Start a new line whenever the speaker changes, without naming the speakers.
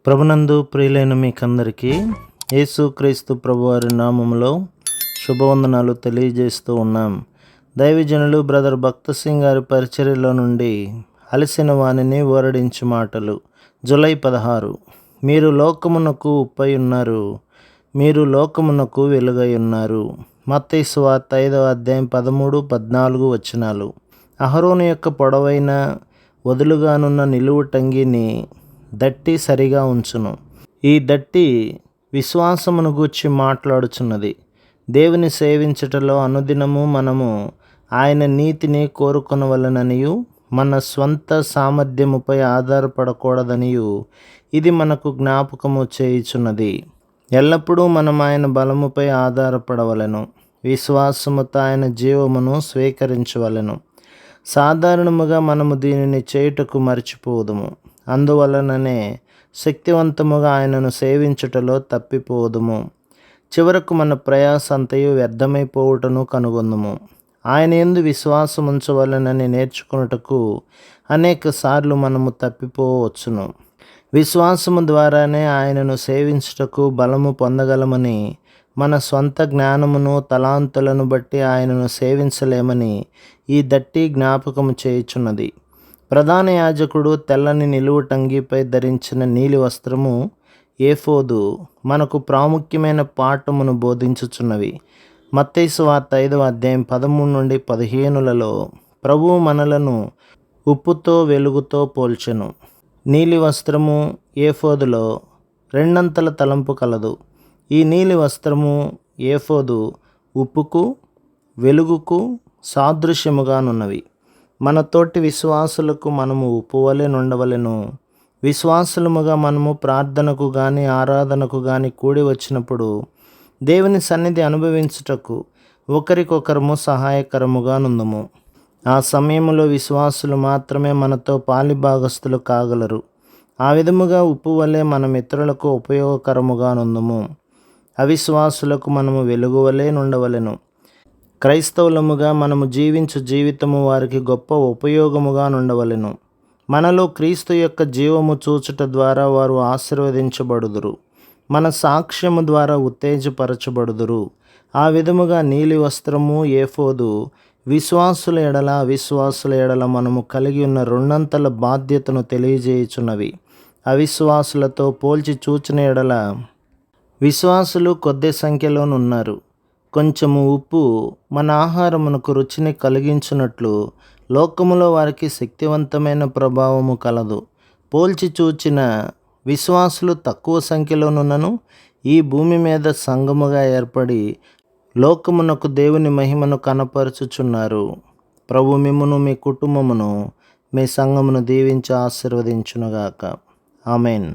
ప్రభునందు ప్రియులైన మీకందరికీ యేసుక్రీస్తు ప్రభువారి నామములో శుభవందనాలు తెలియజేస్తూ ఉన్నాం. దైవజనులు బ్రదర్ భక్త సింగ్ గారి పరిచర్యలో నుండి అలసిన వానిని ఓరడించు మాటలు. జూలై 16. మీరు లోకమునకు ఉప్పై ఉన్నారు, మీరు లోకమునకు వెలుగై ఉన్నారు. మత్తయి సువార్త 5వ అధ్యాయం 13-14 వచనాలు. అహరోను యొక్క పొడవైన వదులుగానున్న నిలువు టంగిని దట్టి సరిగా ఉంచును. ఈ దట్టి విశ్వాసమును గూర్చి మాట్లాడుచున్నది. దేవుని సేవించుటలో అనుదినము మనము ఆయన నీతిని కోరుకొనవలెననియు మన స్వంత సామర్థ్యముపై ఆధారపడకూడదనియు ఇది మనకు జ్ఞాపకము చేయుచున్నది. ఎల్లప్పుడూ మనం ఆయన బలముపై ఆధారపడవలెను. విశ్వాసముతో ఆయన జీవమును స్వీకరించవలెను. సాధారణముగా మనము దీనిని చేయుటకు మర్చిపోదుము. అందువలననే శక్తివంతముగా ఆయనను సేవించుటలో తప్పిపోదుము. చివరకు మన ప్రయాస అంతయు వ్యర్థమైపోవుటను కనుగొందుము. ఆయన యందు విశ్వాసం ఉంచవలెనని నేర్చుకున్నటకు అనేక సార్లు మనము తప్పిపోవచ్చును. విశ్వాసము ద్వారానే ఆయనను సేవించుటకు బలము పొందగలమని, మన స్వంత జ్ఞానమును తలాంతులను బట్టి ఆయనను సేవించలేమని ఈ దట్టి జ్ఞాపకము చేయుచున్నది. ప్రధాన యాజకుడు తెల్లని నిలువు టంగిపై ధరించిన నీలి వస్త్రము ఏఫోదు మనకు ప్రాముఖ్యమైన పాఠమును బోధించుచున్నవి. మత్తయి సువార్త 5వ అధ్యాయం 13-15లలో ప్రభువు మనలను ఉప్పుతో వెలుగుతో పోల్చెను. నీలి వస్త్రము ఏఫోదులో రెండంతల తలంపు కలదు. ఈ నీలి వస్త్రము ఏఫోదు ఉప్పుకు వెలుగుకు సాదృశ్యముగానున్నవి. మన తోటి విశ్వాసులకు మనము ఉప్పు వలె నుండవలెను. విశ్వాసులముగా మనము ప్రార్థనకు గాని ఆరాధనకు గాని కూడి వచ్చినప్పుడు దేవుని సన్నిధి అనుభవించుటకు ఒకరికొకరము సహాయకరముగా నుందుము. ఆ సమయంలో విశ్వాసులు మాత్రమే మనతో పాలిభాగస్తులు కాగలరు. ఆ విధముగా ఉప్పు వలె మనం ఇతరులకు ఉపయోగకరముగా నుందుము. అవిశ్వాసులకు మనము వెలుగు వలె నుండవలెను. క్రైస్తవులముగా మనము జీవించు జీవితము వారికి గొప్ప ఉపయోగముగా నుండవలెను. మనలో క్రీస్తు యొక్క జీవము చూచుట ద్వారా వారు ఆశీర్వదించబడుదురు. మన సాక్ష్యము ద్వారా ఉత్తేజపరచబడుదురు. ఆ విధముగా నీలి వస్త్రము ఏఫోదు విశ్వాసుల ఎడల అవిశ్వాసుల ఎడల మనము కలిగి ఉన్న రెండంతల బాధ్యతను తెలియజేయుచున్నవి. అవిశ్వాసులతో పోల్చి చూచిన ఎడల విశ్వాసులు కొద్ది సంఖ్యలోనున్నారు. కొంచెము ఉప్పు మన ఆహారమునకు రుచిని కలిగించున్నట్లు లోకములో వారికి శక్తివంతమైన ప్రభావము కలదు. పోల్చి చూచిన విశ్వాసులు తక్కువ సంఖ్యలోనున్నను ఈ భూమి మీద సంఘముగా ఏర్పడి లోకమునకు దేవుని మహిమను కనపరుచుచున్నారు. ప్రభు మిమ్మును మీ కుటుంబమును మీ సంఘమును దీవించి ఆశీర్వదించునుగాక. ఆమెన్.